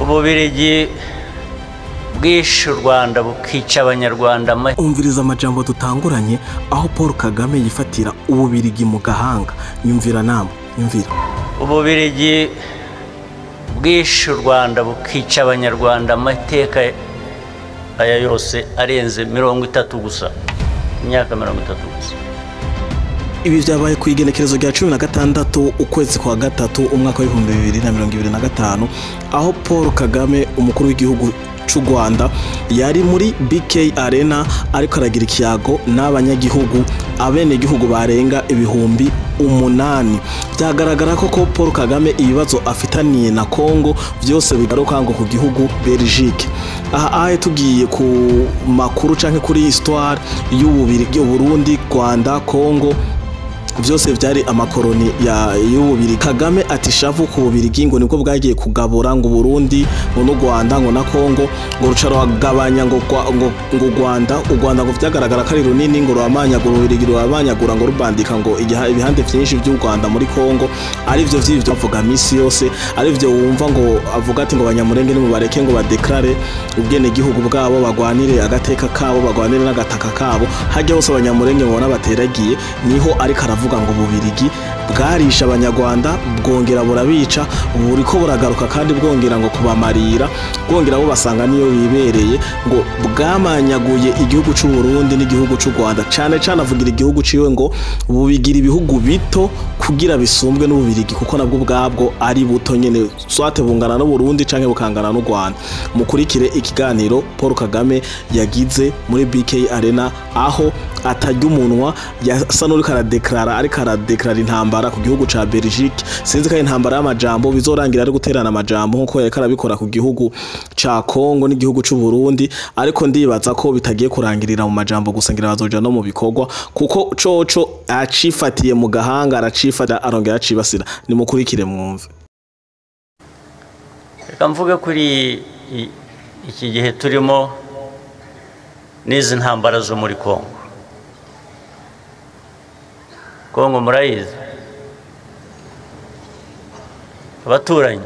Ububirigi bwishe u Rwanda bukica abanyarwanda. Umviriza amajambo dutanguranye aho Paul Kagame yifatira ububirigi mu gahanga. Nyumvira namwe, nyumvira. Ububirigi bwishe u Rwanda bukica abanyarwanda amateka aya yose arenze 30 gusa, imyaka 30 gusa. Ibi byabaye ku igenekerezo rya 16 ukwezi kwa gatatu umwaka wa 2025 aho Paul Kagame umukuru w'igihugu cy'u Rwanda yari muri BK Arena ariko aragira ikiyago n'abanyagihugu abenegihugu barenga ibihumbi 8. Byagaragara ko Paul Kagame ibibazo afitaniye na Kongo byose bigaruka ngo ku gihugu Belgique. Aha tugiye ku makuru canke kuri histoire y'ububirigi, Burundi, Rwanda, Kongo, byose byari amakoroni y'ububirigi. Kagame ati shavu ku bubirigi ngo nibwo bwagiye kugabura ngo Burundi ngo no Rwanda ngo na Kongo ngo rucaro wagabanya ngo Rwanda ngo byagaragara ko ari runini ngo rwamanyagura ububirigi rwamanyagura ngo rubandika ngo ibihande byinshi by'u Rwanda muri Kongo. Ari byo vy'ivyo avuga misi yose, ari byo wumva ngo avuga ati ngo abanyamurenge ni mubareke ngo badeklare ubwene gihugu bwabo bagwanire agateka kabo bagwanire n'agataka kabo. Hajya hose abanyamurenge ngo bateragiye niho ariko aravuga ngo ububirigi bwarisha abanyarwanda bwongera burabica buriko buragaruka kandi bwongera ngo kubamarira bwongera bo basanga niyo bibereye ngo bwamanyaguye igihugu cy'u Burundi n'igihugu cy'u Rwanda. Cyane avugira igihugu ciwe ngo bubigira ibihugu bito kugira bisumbwe n'ububirigi kuko nabwo bwabwo ari buto nyene, swate bungana no Burundi canke bukangana no Rwanda. Mukurikire ikiganiro Paul Kagame yagize muri BK Arena aho atarya umunwa yasa n'uri karadeklara ariko aradeklara intambara ku gihugu ca Belgique. Sinzi ko intambara y'amajambo bizorangira ari guterana amajambo nkuko yakarabikora ku gihugu ca Kongo n'igihugu cy'u Burundi, ariko ndibaza ko bitagiye kurangirira mu majambo gusa ngira bazoja no mu bikorwa kuko coco acifatiye mu gahanga aracifata arongera acibasira. Nimukurikire mwumve. Reka mvuge kuri iki gihe turimo n'izi ntambara zo muri Kongo. Kongo murayizi, abaturanyi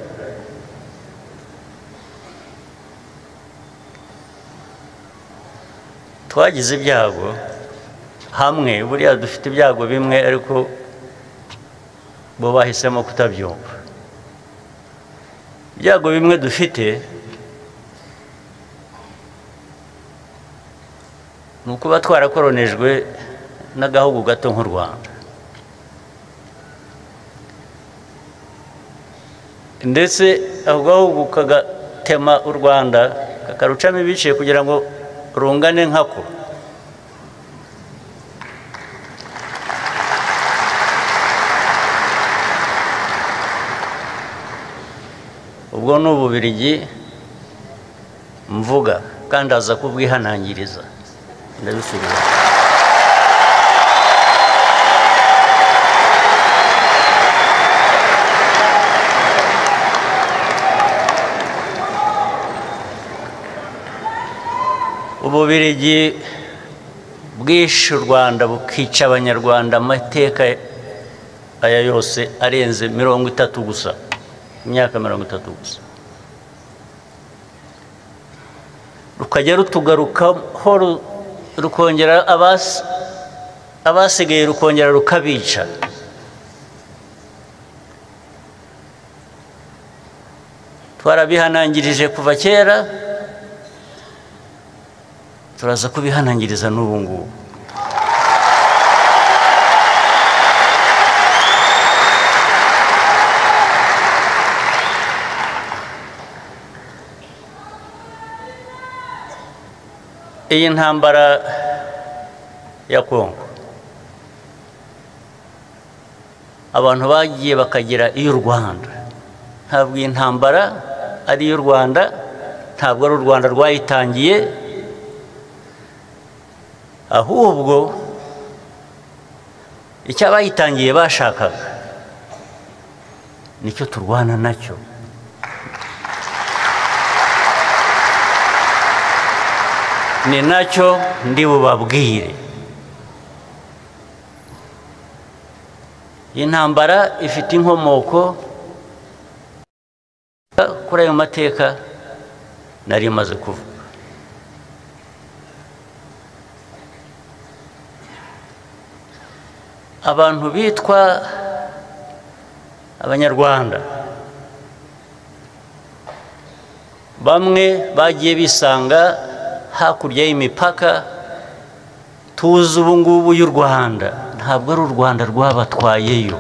twagize ibyago hamwe, buriya dufite ibyago bimwe ariko bo bahisemo kutabyumva. Ibyago bimwe dufite ni ukuba twarakoronejwe n'agahugu gato nk'u Rwanda, ndetse ako gahugu kagatema u Rwanda kakarucamo ibice kugira ngo rungane nkako. Ubwo ni ububirigi mvuga kandi aza kubwihanangiriza. Ndabisubira. Ububirigi bwishe u Rwanda bukica abanyarwanda amateka aya yose arenze 30 gusa, imyaka 30 gusa. Rukajya rutugarukaho rukongera abasigaye rukongera rukabica. Twarabihanangirije kuva kera, turaza kubihanangiriza n'ubu ngubu. Iyi ntambara ya Kongo abantu bagiye bakagira iy'u Rwanda, ntabwo iyi ntambara ari iy'u Rwanda, ntabwo ari u Rwanda rwayitangiye, ahubwo icyo abayitangiye bashakaga nicyo turwana nacyo. Ni nacyo ndi bubabwire. Intambara ifite inkomoko kuri ayo mateka nari maze kuvuga. Abantu bitwa abanyarwanda bamwe bagiye bisanga hakurya y'imipaka tuzi ubu ngubu y'u Rwanda, ntabwo ari u Rwanda rwabatwayeyo,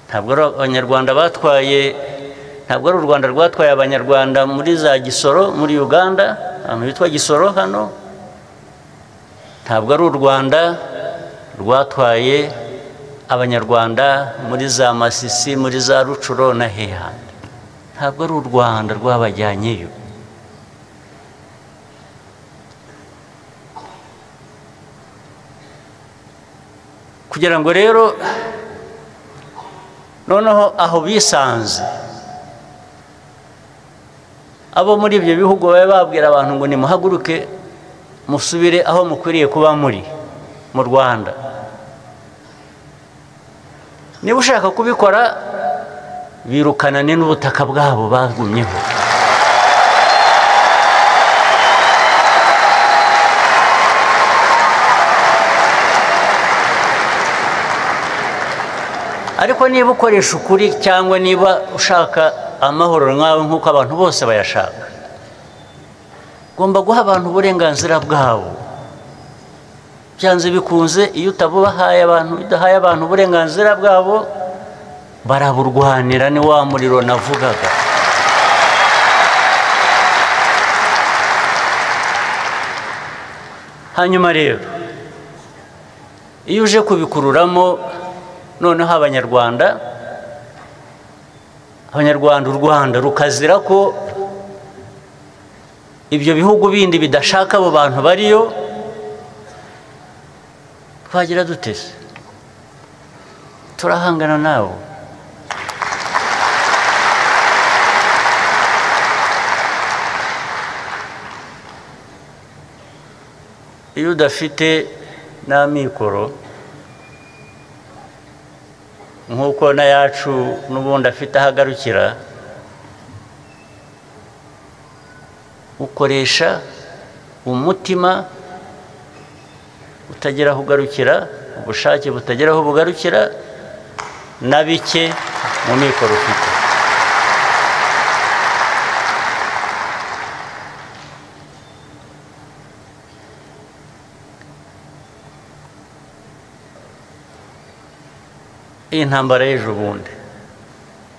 ntabwo ari abanyarwanda batwaye, ntabwo ari u Rwanda rwatwaye abanyarwanda muri za Gisoro muri Uganda, ahantu hitwa Gisoro hano, ntabwo ari u Rwanda rwatwaye abanyarwanda muri za Masisi muri za Rucuro na hehandi, ntabwo ari u Rwanda rwabajyanyeyo. Kugira ngo rero noneho aho bisanze abo muri ibyo bihugu babe babwira abantu ngo nimuhaguruke musubire aho mukwiriye kuba muri mu Rwanda, niba ushaka kubikora birukanane n'ubutaka bwabo bagumyeho. Ariko niba ukoresha ukuri cyangwa niba ushaka amahoro nkawe nk'uko abantu bose bayashaka, ugomba guha abantu uburenganzira bwabo. Byanze bikunze iyo utabuhaye abantu, udahaye abantu uburenganzira bwabo baraburwanira, ni wa muriro navugaga. Hanyuma rero iyo uje kubikururamo noneho abanyarwanda u Rwanda rukazira ko ibyo bihugu bindi bidashaka abo bantu bariyo, twagira dutese, turahangana nabo. Iyo udafite n'amikoro nk'uko na yacu n'ubundi afite ahagarukira, ukoresha umutima utagira aho ugarukira, ubushake butagira aho bugarukira, na bike mu mikoro ufite. Iyi ntambara y'ejo bundi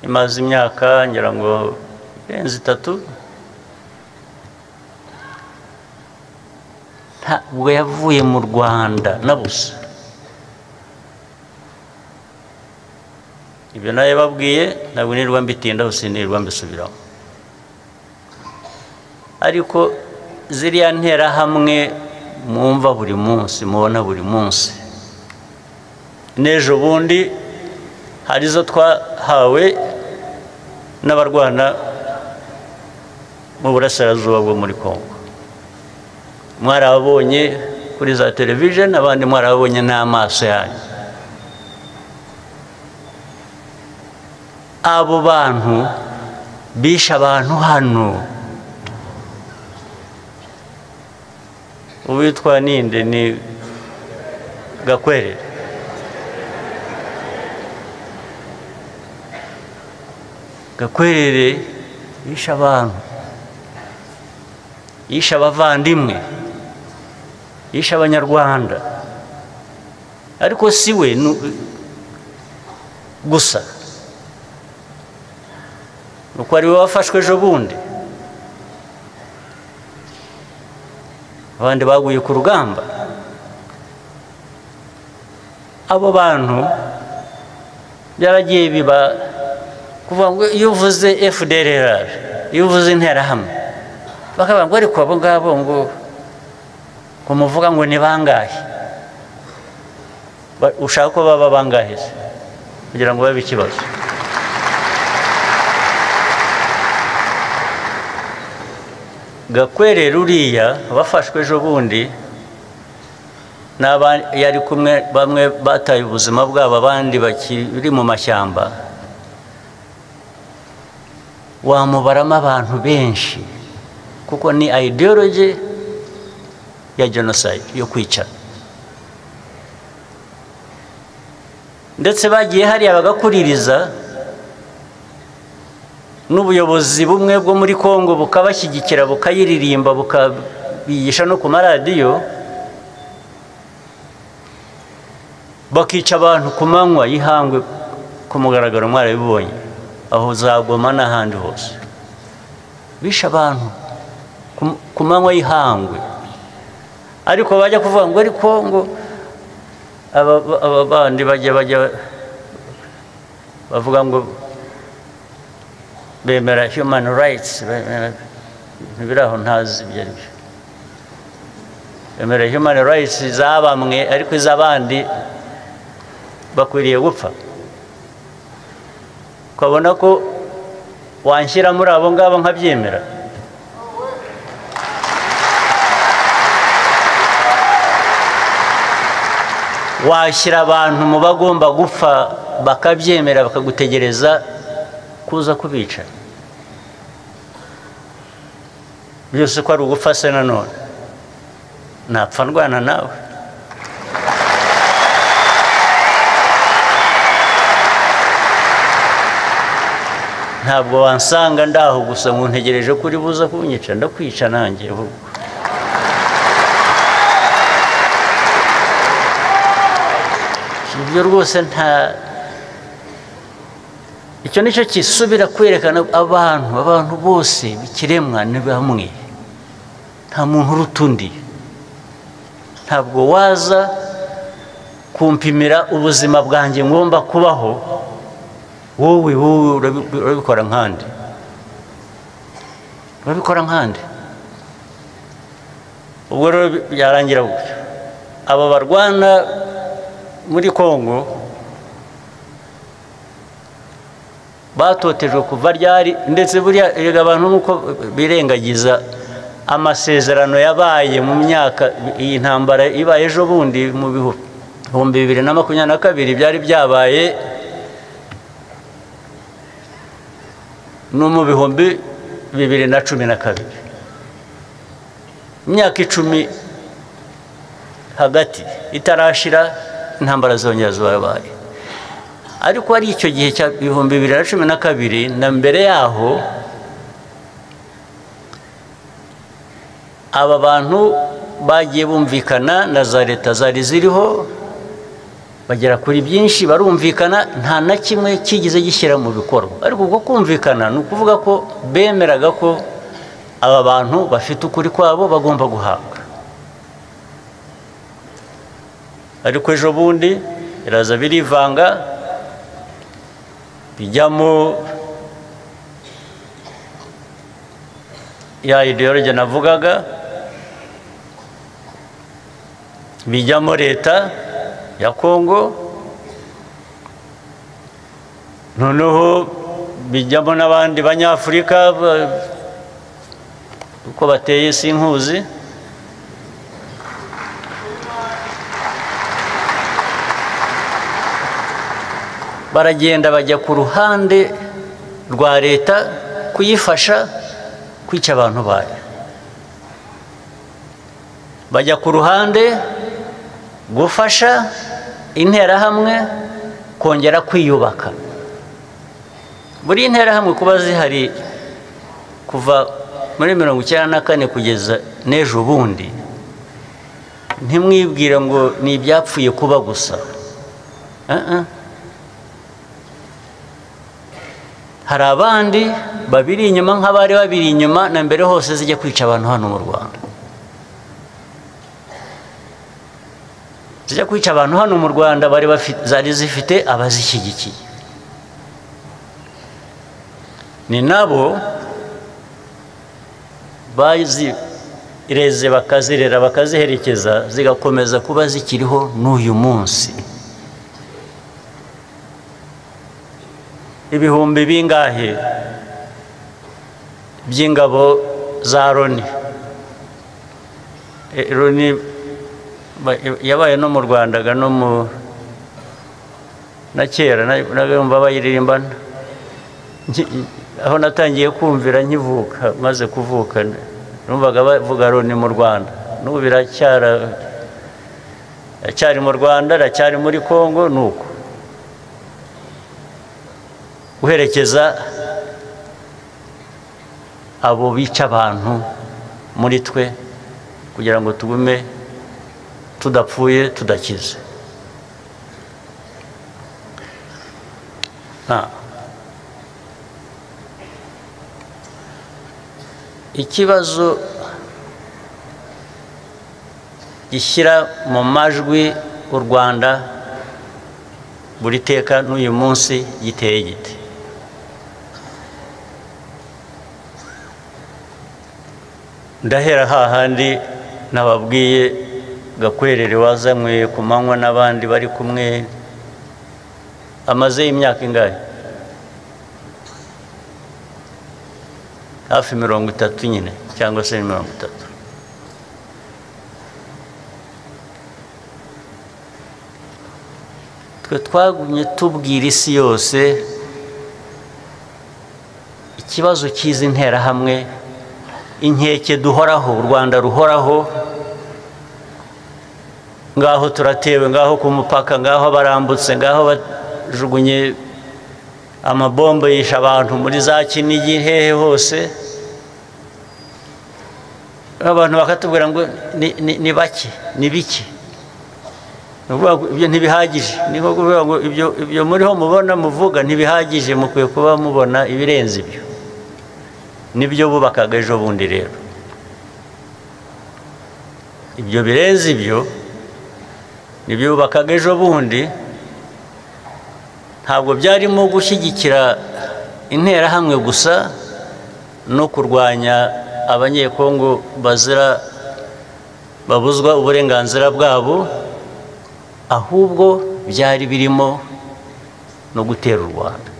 imaze imyaka ngira ngo irenze 3, ntabwo yavuye mu Rwanda na busa. Ibyo nayo babwiye ntabwo nirwa mbitindaho, sinirwa mbisubiramo. Ariko ziriya ntera hamwe mwumva buri munsi, mubona buri munsi, n'ejo bundi hari izo twahawe n'abarwana mu burasirazuba bwo muri Kongo. Mwarabonye kuri za television, abandi mwarabonye n'amaso yanyu. Abo bantu bishe abantu hano, uwitwa ninde ni Gakwerere, Gakwerere yishe abantu, yishe abavandimwe, yishe abanyarwanda. Ariko si we gusa, nuko ari we wafashwe ejo bundi, abandi baguye ku rugamba. Abo bantu byaragiye biba kuvuga ngo iyo uvuze FDLR, iyo uvuze interahamwe, bakavuga ngo ariko abo ngabo ngo muvuga ngo ni bangahe? Ushaka ko baba bangahe kugira ngo babe ikibazo? Gakwerere uriya bafashwe ejo bundi yari kumwe, bamwe bataye ubuzima bwabo, abandi bakiri mu mashyamba. wamubaramo abantu benshi kuko ni ideology ya genocide yo kwica. Ndetse bagiye hariya bagakuririza n'ubuyobozi bumwe bwo muri Kongo bukabashyigikira bukayiririmba bukabigisha no ku maradiyo, bakica abantu ku manywa y'ihangwe ku mugaragaro mwarabibonye aho zagoma n'ahandi hose, bisha abantu ku manywa y'ihangwe. Ariko bajya kuvuga ngo ariko ngo aba bandi bajya bavuga ngo bemera human rights, biraho ntazi ibyo ari byo. Bemera human rights za bamwe ariko iz'abandi bakwiriye gupfa. Ukabona ko wanshyira muri abo ngabo nkabyemera. Washyira abantu mu bagomba gupfa bakabyemera bakagutegereza kuza kubica. Byose ko ari ugupfa se nanone napfa ndwana nawe. Ntabwo wansanga ndaho gusa ngo ntegereje kuri buza kunyica, ndakwica nanjye. Ibyo rwose icyo nicyo kisubira kwerekana abantu bose bikiremwa ni bamwe, nta muntu uruta undi. Ntabwo waza kumpimira ubuzima bwanjye ngomba kubaho, wowe urabikora nkande, ubwo rero byarangira gutyo. Aba barwana muri Kongo batotejwe kuva ryari, ndetse buriya abantu nuko birengagiza amasezerano yabaye mu myaka iyi ntambara ibaye ejo bundi mu 2022 byari byabaye no mu 2012. Imyaka 10 hagati itarashira intambara zongera zabaye. Ariko ari icyo gihe cya 2012 na mbere yaho aba bantu bagiye bumvikana na za leta zari ziriho, bagera kuri byinshi barumvikana, nta na kimwe kigize gishyira mu bikorwa. Ariko ubwo kumvikana ni ukuvuga ko bemeraga ko aba bantu bafite ukuri kwabo bagomba guhabwa. Ariko ejo bundi iraza birivanga bijyamo ya ideology navugaga, bijyamo leta ya Kongo, noneho bijyamo n'abandi banyafurika uko bateye sinkuzi. Baragenda bajya ku ruhande rwa leta kuyifasha kwica abantu bayo, bajya ku ruhande gufasha interahamwe kongera kwiyubaka. Buri interahamwe kuba zihari kuva muri 1994 kugeza n'ejo bundi, ntimwibwira ngo ni ibyapfuye kuba gusa. Hari abandi babiri inyuma nk'abari babiri inyuma na mbere hose zijya kwica abantu hano mu Rwanda. Zijya kwica abantu hano mu Rwanda zari zifite abazishyigikiye. Ni nabo bazireze bakazirera bakaziherekeza zigakomeza kuba zikiriho n'uyu munsi. Ibihumbi bingahe by'ingabo za Loni. Loni yabaye no mu Rwanda no mu na kera nagomba bayiririmbana aho natangiye kumvira nkivuka maze kuvuka numvaga bavuga Loni mu Rwanda n'ubu biracyari mu Rwanda racyari muri Kongo nuko guherekeza abo bica abantu muri twe kugira ngo tugume tudapfuye tudakize. Ikibazo gishyira mu majwi u Rwanda buri teka n'uyu munsi giteye gite? Ndahera hahandi nababwiye Gakwerere wazanywe ku manywa n'abandi bari kumwe amaze imyaka ingahe? Hafi 30 nyine cyangwa se 30. Twe twagumye tubwira isi yose ikibazo cy'izi nterahamwe, inkeke duhoraho, u Rwanda ruhoraho, ngaho turatewe, ngaho ku mupaka, ngaho barambutse, ngaho bajugunye amabombe yisha abantu muri za Kinigi, hehe hose. Abantu bakatubwira ngo ni bake, ni biki. Ibyo ntibihagije. Ni nko kuvuga ngo ibyo muriho mubona muvuga ntibihagije, mukwiye kuba mubona ibirenze ibyo. Nibyo bubakaga ejo bundi rero. Ibyo birenze ibyo nibyo bubakaga ejo bundi, ntabwo byarimo gushyigikira interahamwe gusa no kurwanya abanyekongo babuzwa uburenganzira bwabo, ahubwo byari birimo no gutera u Rwanda,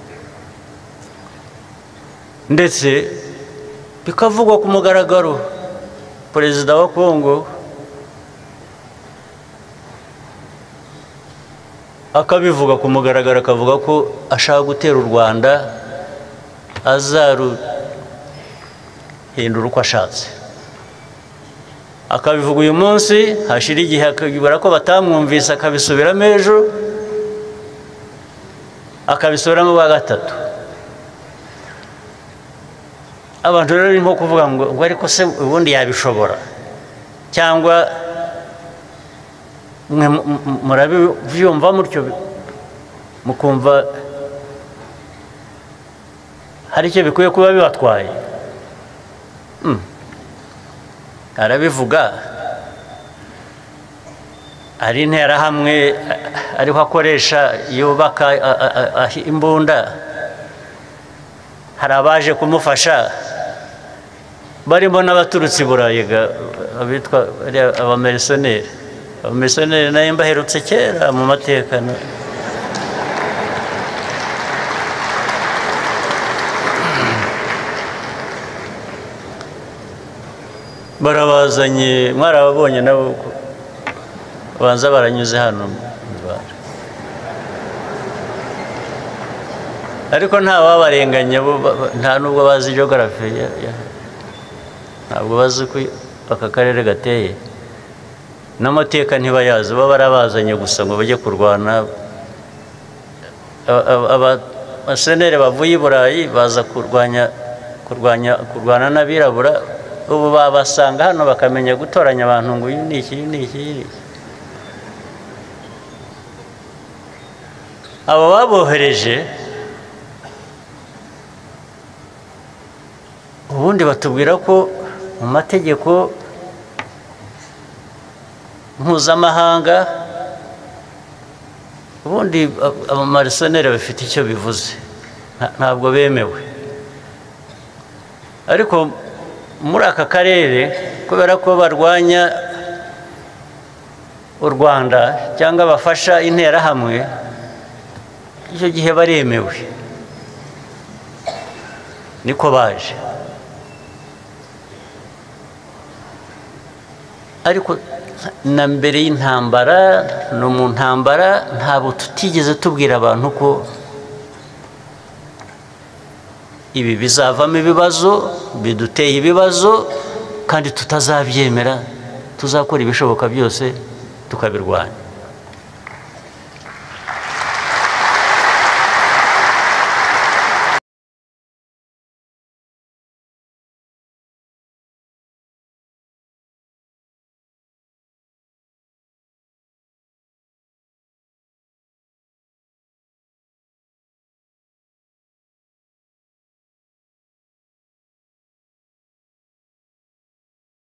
ndetse bikavugwa ku mugaragaro. Perezida wa Kongo akabivuga ku mugaragaro, akavuga ko ashaka gutera u Rwanda, azaruhindura uko ashatse. Akabivuga uyu munsi, hashira igihe akabibara ko batamwumvise, akabisubiramo ejo, akabisubiramo bwa gatatu. Abantu rero ni nko kuvuga ngo ariko se ubundi yabishobora, cyangwa murabyumva mutyo mukumva hari icyo bikwiye kuba bibatwaye. Arabivuga ari interahamwe ariho akoresha yubaka imbunda, hari abaje kumufasha barimo n'abaturutse i Burayi abitwa abamerisoneri. Abamerisoneri nayo mbaherutse kera mu mateka. Barabazanye, mwarababonye nabo banza baranyuze hano mu Rwanda, ariko nta wabarenganya, nta nubwo bazi geography, ntabwo bazi ko aka karere gateye, n'amateka ntibayazi. Baba barabazanye gusa ngo bajye kurwana. Abasenere bavuye i Burayi baza kurwana n'abirabura, ubu babasanga hano bakamenya gutoranya abantu ngo uyu ni iki, uyu ni iki, uyu ni iki. Abo babohereje ubundi batubwira ko mu mategeko mpuzamahanga ubundi abamarisoneri bafite icyo bivuze, ntabwo bemewe. Ariko muri aka karere kubera ko barwanya u Rwanda cyangwa bafasha interahamwe, icyo gihe baremewe, niko baje. Ariko na mbere y'intambara no mu ntambara ntabwo tutigeze tubwira abantu ko ibi bizavamo ibibazo biduteye ibibazo kandi tutazabyemera, tuzakora ibishoboka byose tukabirwanya.